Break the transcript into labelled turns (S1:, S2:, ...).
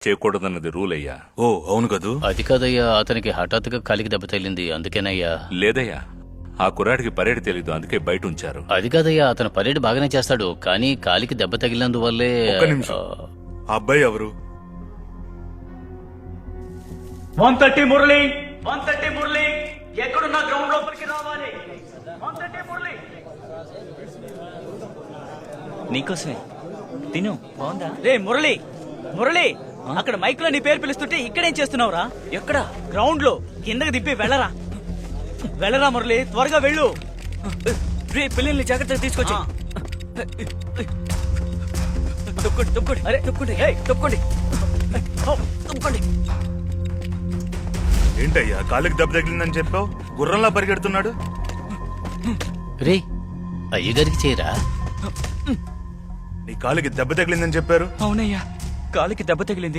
S1: చేయకూడదన్నది rule అయ్యా.
S2: ఓ అవును కదూ.
S3: అది కాదయ్యా, అతనికి హఠాత్తుగా కాలికి దెబ్బ తగిలింది, అందుకేనయ్యా.
S1: లేదయ్యా, ఆ కుర్రాడికి పరేడ్ తెలీదు, అందుకే బయట ఉంచారు.
S3: అది కాదయ్యా, అతను పరేడ్ బాగానే చేస్తాడు, కానీ కాలికి దెబ్బ తగిలినందువల్లే.
S2: ఒక్క నిమిషం, ఆ అబ్బాయి ఎవరు?
S4: 130 మురళి, 130 మురళి, ఎక్కడున్నా గ్రౌండ్ లోపలికి రావాలి. 130 మురళి.
S5: నీకోసమే తిను. బాగుందా?
S4: రే మురళి, మురళి, అక్కడ మైక్ లో నీ పేరు పిలుస్తుంటే ఇక్కడేం చేస్తున్నావురా?
S5: ఎక్కడ?
S4: గ్రౌండ్ లో కిందకి దిప్పి వెళ్ళరా. వెళ్ళరా మురళి, త్వరగా వెళ్ళు.
S5: రే పిల్లల్ని జాగ్రత్తగా తీసుకొచ్చి. తొక్కండి తొక్కండి,
S4: అరే
S5: తొక్కండి,
S4: ఏయ్,
S5: తొక్కండి, తొక్కండి.
S2: ఏంటయ్యా కాలికి దెబ్బ తగిలిందని చెప్పావు, గుర్రంలా పరిగెడుతున్నాడు.
S3: రే అయ్యగారికి చేయరా.
S2: నీ కాలికి దెబ్బ తగిలిందని చెప్పారు.
S5: అవునయ్యా, కాలికి దెబ్బ తగిలింది.